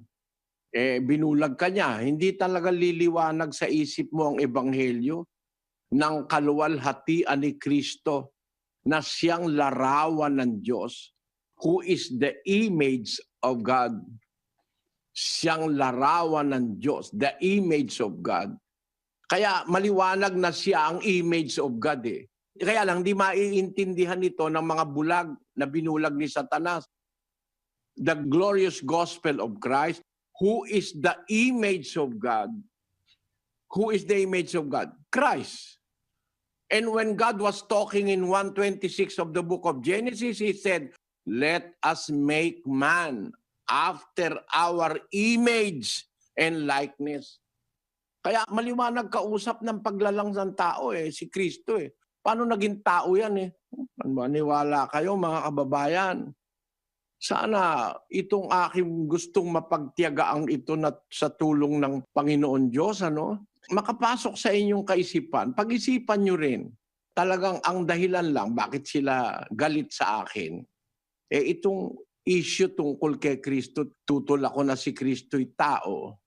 binulag ka niya. Hindi talaga liliwanag sa isip mo ang ebanghelyo ng kaluwalhatian ni Kristo na siyang larawan ng Diyos, who is the image of God. Siyang larawan ng Diyos, the image of God. Kaya maliwanag na siya ang image of God Kaya lang di maiintindihan ito ng mga bulag na binulag ni Satanas. The glorious gospel of Christ, who is the image of God. Who is the image of God? Christ. And when God was talking in 1:26 of the book of Genesis, He said, "Let us make man after our image and likeness." Kaya maliwanag kausap ng paglalang ng tao si Kristo Paano naging tao yan Maniwala kayo mga kababayan. Sana itong aking gustong mapagtiyagaan ito na sa tulong ng Panginoon Diyos, makapasok sa inyong kaisipan. Pag-isipan nyo rin, talagang ang dahilan lang bakit sila galit sa akin. Itong issue tungkol kay Kristo, tutol ako na si Kristo'y tao.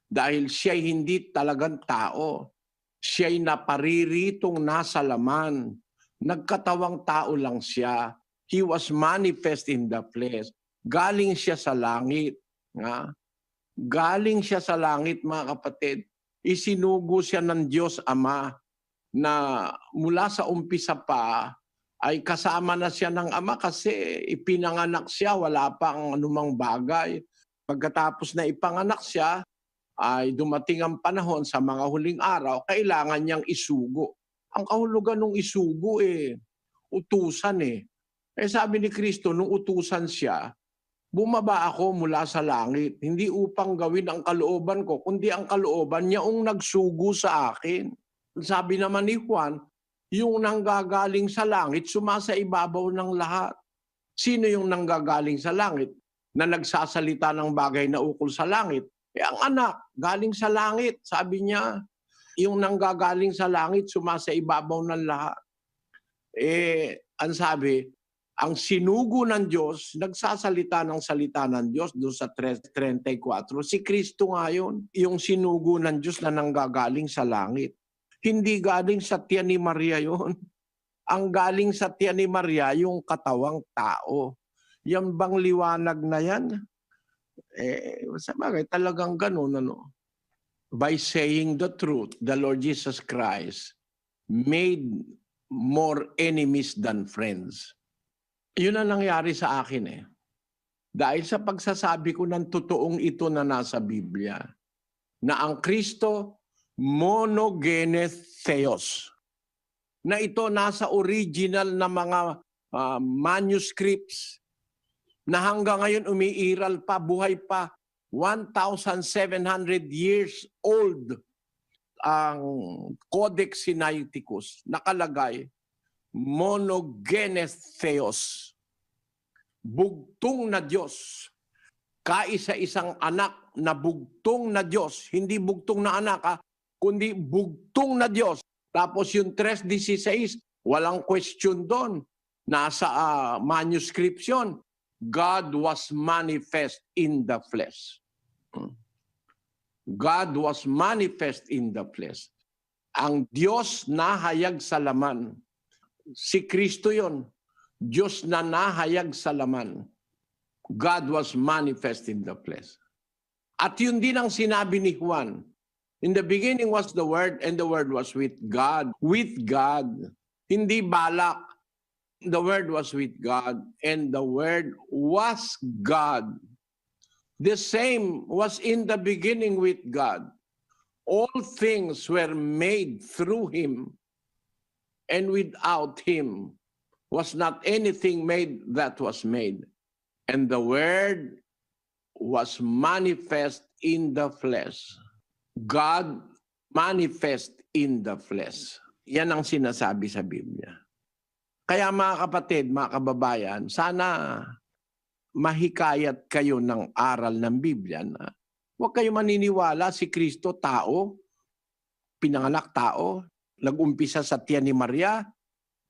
Dahil siya'y hindi talagang tao. Siya'y napariritong nasa laman. Nagkatawang tao lang siya. He was manifest in the flesh. Galing siya sa langit. Galing siya sa langit, mga kapatid. Isinugo siya ng Diyos Ama na mula sa umpisa pa ay kasama na siya ng Ama kasi ipinanganak siya, wala pang anumang bagay. Pagkatapos na ipanganak siya, ay dumating ang panahon sa mga huling araw, kailangan niyang isugo. Ang kahulugan ng isugo utusan sabi ni Kristo, nung utusan siya, bumaba ako mula sa langit, hindi upang gawin ang kalooban ko, kundi ang kalooban niyaong nagsugo sa akin. Sabi naman ni Juan, yung nanggagaling sa langit, sumasa ibabaw ng lahat. Sino yung nanggagaling sa langit na nagsasalita ng bagay na ukol sa langit? Ang anak, galing sa langit. Sabi niya, yung nanggagaling sa langit, sumasa ibabaw ng lahat. Ang sabi, ang sinugo ng Diyos, nagsasalita ng salita ng Diyos doon sa 3:34. Si Kristo nga yun, yung sinugo ng Diyos na nanggagaling sa langit. Hindi galing sa tiyan ni Maria yun. ang galing sa tiyan ni Maria yung katawang tao. Yan bang liwanag na yan? Sa bagay, talagang ganun, ano? By saying the truth, the Lord Jesus Christ made more enemies than friends. Yun ang nangyari sa akin eh. Dahil sa pagsasabi ko ng totoong ito na nasa Biblia, na ang Kristo monogenes theos, na ito nasa original na mga manuscripts na hanggang ngayon umiiral pa, buhay pa, 1,700 years old ang Codex Sinaiticus, nakalagay, monogenes theos, bugtong na Diyos, kaisa-isang anak na bugtong na Diyos, hindi bugtong na anak kundi bugtong na Diyos. Tapos yung 3:16, walang question doon. Nasa manuscript yun. God was manifest in the flesh. God was manifest in the flesh. Ang Diyos nahayag sa laman. Si Kristo yon. Diyos na nahayag sa laman. God was manifest in the flesh. At yun din ang sinabi ni Juan. In the beginning was the Word, and the Word was with God. With God. Hindi balak. The Word was with God, and the Word was God. The same was in the beginning with God. All things were made through Him, and without Him was not anything made that was made. And the Word was manifest in the flesh. God manifest in the flesh. Yan ang sinasabi sa Biblia. Kaya mga kapatid, mga kababayan, sana mahikayat kayo ng aral ng Biblia na huwag kayo maniniwala si Kristo tao, pinanganak tao, nag-umpisa sa tiyan ni Maria.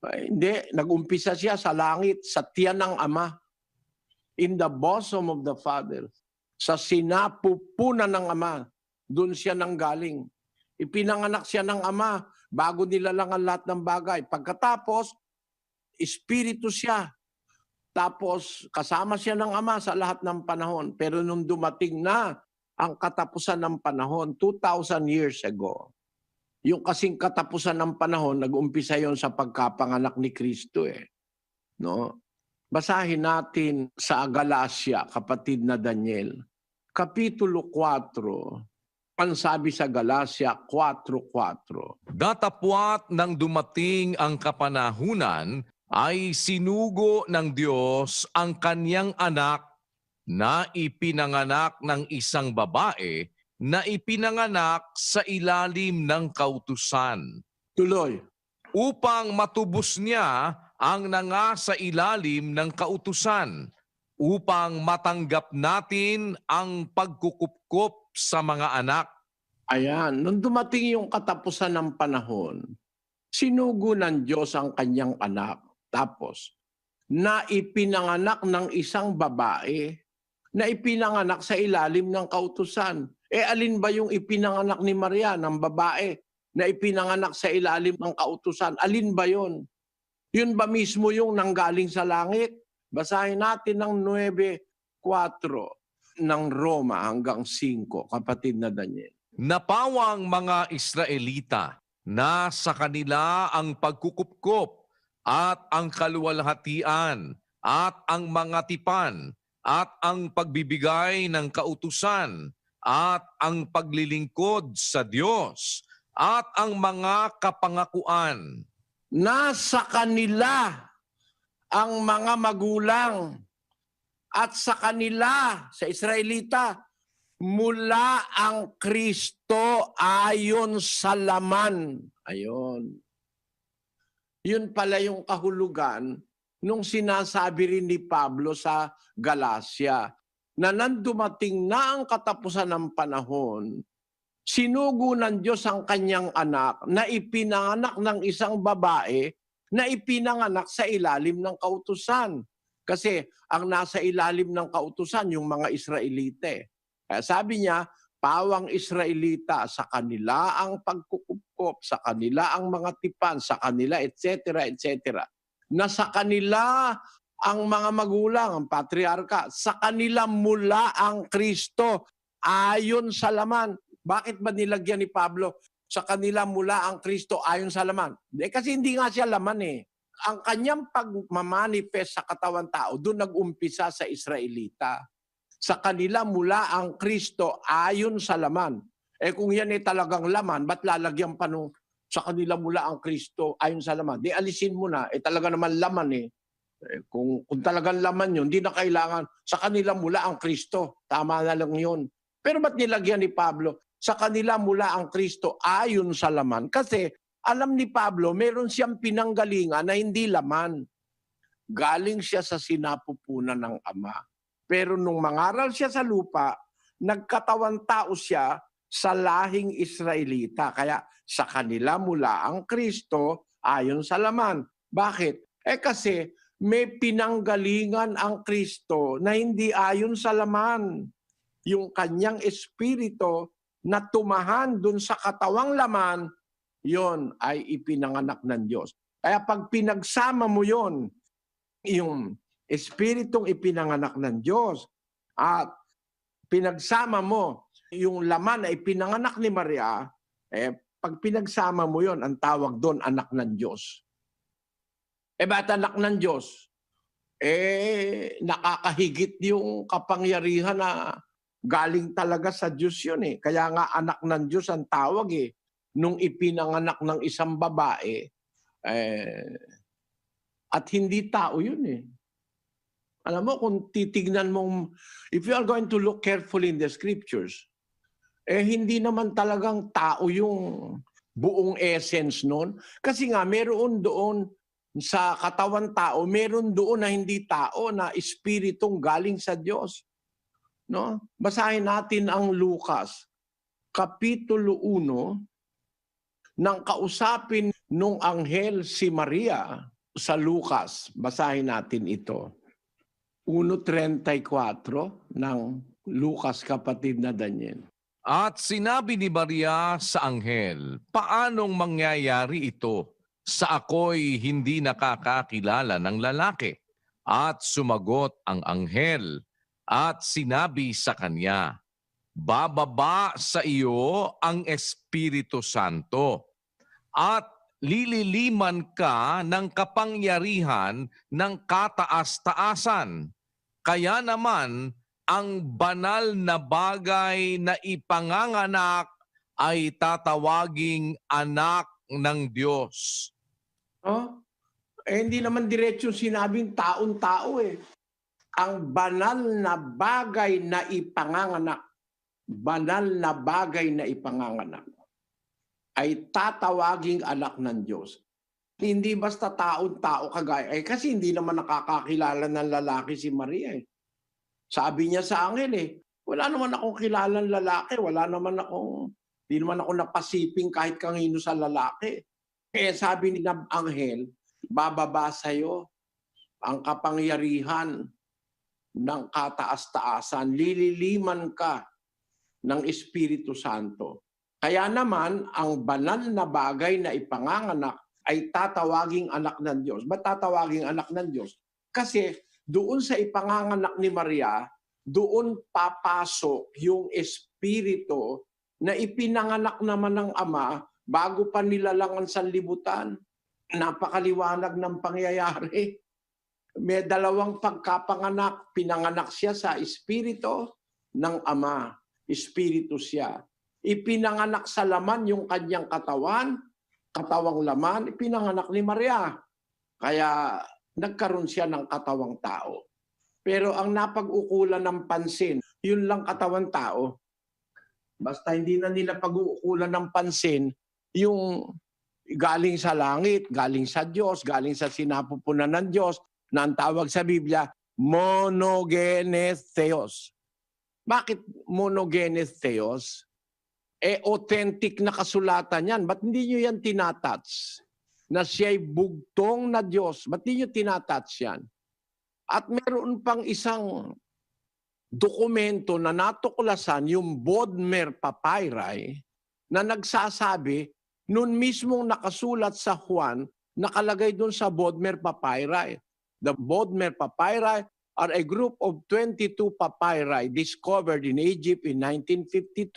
Hindi, nag-umpisa siya sa langit, sa tiyan ng Ama, in the bosom of the Father, sa sinapupunan ng Ama, doon siya nanggaling. Ipinanganak siya ng Ama bago nilalang ang lahat ng bagay. Pagkatapos, Espiritu siya. Tapos kasama siya ng Ama sa lahat ng panahon. Pero nung dumating na ang katapusan ng panahon, 2,000 years ago, yung kasing katapusan ng panahon, nag-umpisa yon sa pagkapanganak ni Kristo eh. No? Basahin natin sa Galacia, kapatid na Daniel, Kapitulo 4, ang sabi sa Galacia 4:4. Datapwat nang dumating ang kapanahunan, ay sinugo ng Diyos ang kanyang anak na ipinanganak ng isang babae na ipinanganak sa ilalim ng kautusan. Tuloy. Upang matubos niya ang nangasa ilalim ng kautusan, upang matanggap natin ang pagkukupkop sa mga anak. Ayan, nung dumating yung katapusan ng panahon, sinugo ng Diyos ang kanyang anak. Tapos, na ipinanganak ng isang babae, na ipinanganak sa ilalim ng kautusan. Alin ba yung ipinanganak ni Maria ng babae na ipinanganak sa ilalim ng kautusan? Alin ba yun? Yun ba mismo yung nanggaling sa langit? Basahin natin ng 9:4 ng Roma hanggang 5, kapatid na Daniel. Napawang mga Israelita na sa kanila ang pagkukupkop at ang kaluwalhatian at ang mga tipan at ang pagbibigay ng kautusan at ang paglilingkod sa Diyos at ang mga kapangakuan. Nasa kanila ang mga magulang at sa kanila, sa Israelita, mula ang Kristo ayon sa laman. Ayon. Yun pala yung kahulugan nung sinasabi rin ni Pablo sa Galacia, na nang dumating na ang katapusan ng panahon, sinugo ng Diyos ang kanyang anak na ipinanganak ng isang babae na ipinanganak sa ilalim ng kautusan. Kasi ang nasa ilalim ng kautusan, yung mga Israelite. Kaya sabi niya, pawang Israelita, sa kanila ang angkop, sa kanila ang mga tipan, sa kanila, etc., etc. Na sa kanila ang mga magulang, ang patriarka, sa kanila mula ang Kristo ayon sa laman. Bakit ba nilagyan ni Pablo, sa kanila mula ang Kristo ayon sa laman? Kasi hindi nga siya laman eh. Ang kanyang pagmamanifest sa katawan tao, doon nag-umpisa sa Israelita. Sa kanila mula ang Kristo ayon sa laman. Kung yan ay talagang laman, ba't lalagyan pa nung sa kanila mula ang Kristo ayon sa laman? Di alisin mo na, talaga naman laman eh. Kung talagang laman yun, di na kailangan sa kanila mula ang Kristo. Tama na lang yun. Pero ba't nilagyan ni Pablo, sa kanila mula ang Kristo ayon sa laman? Kasi alam ni Pablo, meron siyang pinanggalingan na hindi laman. Galing siya sa sinapupunan ng Ama. Pero nung mangaral siya sa lupa, nagkatawan tao siya sa lahing Israelita. Kaya sa kanila mula ang Kristo ayon sa laman. Bakit? Kasi may pinanggalingan ang Kristo na hindi ayon sa laman. Yung kanyang espiritu na tumahan dun sa katawang laman, yon ay ipinanganak ng Diyos. Kaya pag pinagsama mo yon, yung espiritong ipinanganak ng Diyos at pinagsama mo yung laman na ipinanganak ni Maria, pag pinagsama mo yon, ang tawag doon anak ng Diyos. Ba't anak ng Diyos? Nakakahigit yung kapangyarihan na galing talaga sa Diyos yun eh. Kaya nga anak ng Diyos ang tawag eh. Nung ipinanganak ng isang babae, at hindi tao yun eh. Alam mo, kung titignan mong, if you are going to look carefully in the scriptures, hindi naman talagang tao yung buong essence nun. Kasi nga, meron doon sa katawan tao, meron doon na hindi tao, na espiritong galing sa Diyos. No? Basahin natin ang Lucas, Kapitulo 1, nang kausapin nung anghel si Maria sa Lucas. Basahin natin ito. 1:34 ng Lucas, kapatid na Daniel. At sinabi ni Maria sa anghel, paanong mangyayari ito sa ako'y hindi nakakakilala ng lalaki? At sumagot ang anghel at sinabi sa kanya, bababa sa iyo ang Espiritu Santo at lililiman ka ng kapangyarihan ng kataas-taasan. Kaya naman, ang banal na bagay na ipanganganak ay tatawaging anak ng Diyos. Hindi naman diretso sinabing taon-tao eh. Ang banal na bagay na ipanganganak, ay tatawaging anak ng Diyos. Hindi basta taon-tao kagaya. Kasi hindi naman nakakakilala ng lalaki si Maria eh. Sabi niya sa anghel wala naman akong kilalang lalaki, hindi naman ako napasiping kahit kanino sa lalaki. Kaya sabi ni anghel, bababa sa'yo ang kapangyarihan ng kataas-taasan, lililiman ka ng Espiritu Santo. Kaya naman, ang banal na bagay na ipanganganak ay tatawaging anak ng Diyos. Ba't tatawaging anak ng Diyos? Kasi doon sa ipanganganak ni Maria, doon papasok yung Espiritu na ipinanganak naman ng Ama bago pa nilalangan sa libutan. Napakaliwanag ng pangyayari. May dalawang pagkapanganak. Pinanganak siya sa Espiritu ng Ama. Espiritu siya. Ipinanganak sa laman yung kanyang katawang laman, ipinanganak ni Maria. Kaya nagkaroon siya ng katawang tao. Pero ang napag-ukulan ng pansin, yun lang katawang tao. Basta hindi na nila pag-uukulan ng pansin, yung galing sa langit, galing sa Diyos, galing sa sinapupunan ng Diyos, na ang tawag sa Biblia, monogenes theos. Bakit monogenes theos? Authentic na kasulatan yan. Ba't hindi nyo yan tinatouch? Na siya'y bugtong na Diyos. Ba't hindi nyo tinatouch yan? At meron pang isang dokumento na natuklasan, yung Bodmer Papyri, na nagsasabi Noon mismong nakasulat sa Juan, nakalagay doon sa Bodmer Papyri. The Bodmer Papyri are a group of 22 papyri discovered in Egypt in 1952.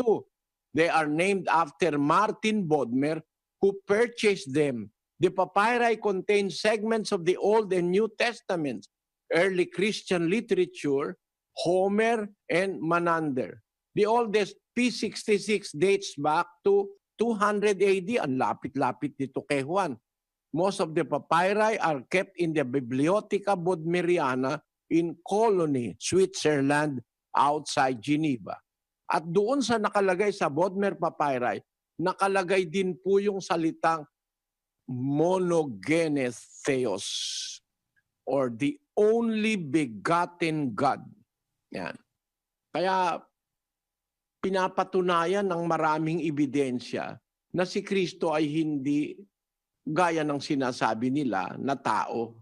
They are named after Martin Bodmer, who purchased them. The papyri contain segments of the Old and New Testaments, early Christian literature, Homer, and Menander. The oldest P66 dates back to 200 AD. Ang lapit-lapit nito kay Juan. Most of the papyri are kept in the Bibliotheca Bodmeriana in Colony, Switzerland, outside Geneva. At doon sa nakalagay sa Bodmer Papyri, nakalagay din po yung salitang monogenes theos, or the only begotten God. Yan. Kaya pinapatunayan ng maraming ebidensya na si Kristo ay hindi gaya ng sinasabi nila na tao.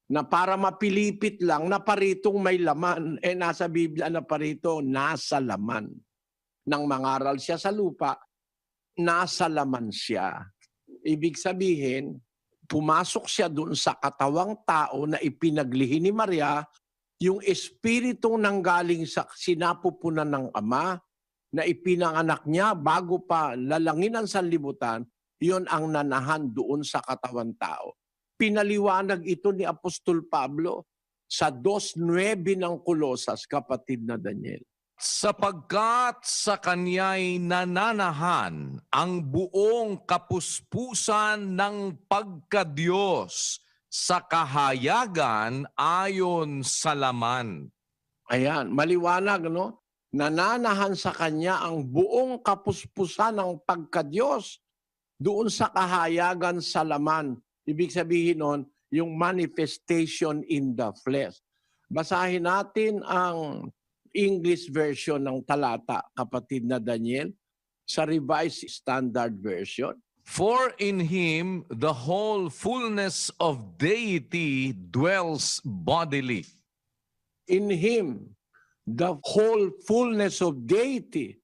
Na para mapilipit lang, na paritong may laman, nasa Biblia na parito, nasa laman. Nang mangaral siya sa lupa, nasa laman siya. Ibig sabihin, pumasok siya dun sa katawang tao na ipinaglihi ni Maria, yung espiritong nanggaling sa sinapupunan ng Ama, na ipinanganak niya bago pa lalangin ang sanlibutan, yun ang nanahan doon sa katawang tao. Pinaliwanag ito ni Apostol Pablo sa 2:9 ng Kolosas, kapatid na Daniel. Sapagkat sa kanya'y nananahan ang buong kapuspusan ng pagkadiyos sa kahayagan ayon sa laman. Ayan, maliwanag, no? Nananahan sa kanya ang buong kapuspusan ng pagkadiyos doon sa kahayagan sa laman. Ibig sabihin nun, yung manifestation in the flesh. Basahin natin ang English version ng talata, kapatid na Daniel, sa Revised Standard Version. For in him the whole fullness of deity dwells bodily. In him, the whole fullness of deity,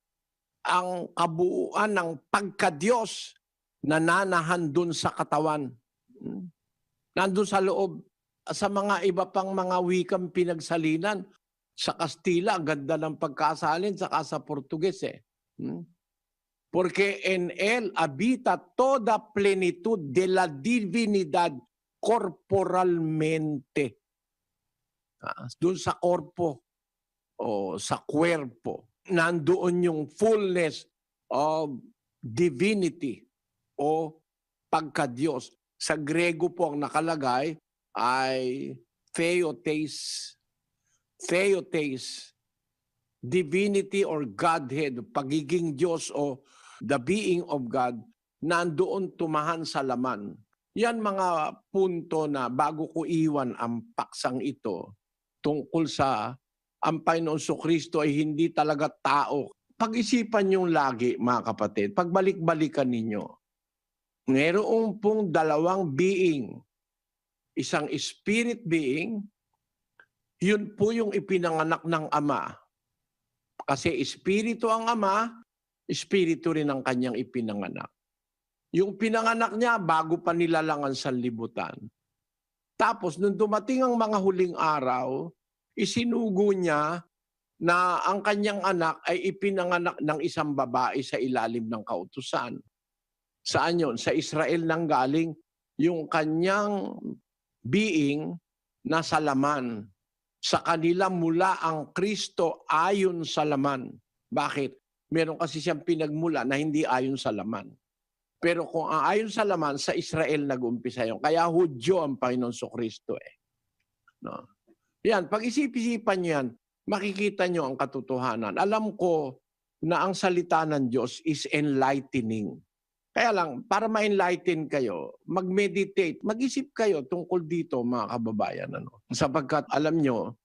ang kabuuan ng pagkadiyos, nananahan dun sa katawan. Nandun sa loob, sa mga iba pang mga wikang pinagsalinan, sa Kastila, ang ganda ng pagkasalin, saka sa Portuges Porque en él habita toda plenitud de la divinidad corporalmente. Doon sa korpo o sa kwerpo, nandoon yung fullness of divinity o pagka-Diyos. Sa Grego po ang nakalagay ay theotes. Theotes, divinity or Godhead, pagiging Diyos o the being of God, nandoon tumahan sa laman. Yan mga punto na bago ko iwan ang paksang ito tungkol sa ang Panginoon Kristo ay hindi talaga tao. Pag-isipan nyo lagi, mga kapatid, pagbalik-balikan ninyo. Mayroong pong dalawang being. Isang spirit being, yun po yung ipinanganak ng Ama. Kasi espiritu ang Ama, espiritu rin ang kanyang ipinanganak. Yung pinanganak niya bago pa nilalangan sa libutan. Tapos, nung dumating ang mga huling araw, isinugo niya na ang kanyang anak ay ipinanganak ng isang babae sa ilalim ng kautusan. Saan yun? Sa Israel nang galing yung kanyang being na sa laman. Sa kanila mula ang Kristo ayon sa laman. Bakit? Meron kasi siyang pinagmula na hindi ayon sa laman. Pero kung ayon sa laman, sa Israel nag-umpisa yun. Kaya Hudyo ang Panginoon Kristo No? Yan, pag-isip-isipan niyo yan, makikita niyo ang katotohanan. Alam ko na ang salita ng Diyos is enlightening. Kaya lang, para ma-enlighten kayo, mag-meditate, mag-isip kayo tungkol dito, mga kababayan. Sapagkat alam nyo,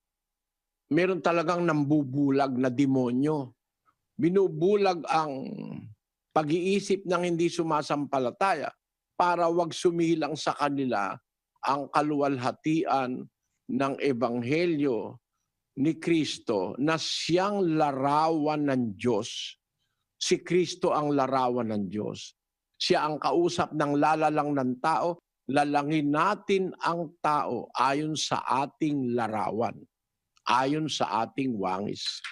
meron talagang nambubulag na demonyo. Binubulag ang pag-iisip ng hindi sumasampalataya para wag sumilang sa kanila ang kaluwalhatian ng Ebanghelyo ni Kristo na siyang larawan ng Diyos. Si Kristo ang larawan ng Diyos. Siya ang kausap ng lalalang ng tao. Lalangin natin ang tao ayon sa ating larawan, ayon sa ating wangis.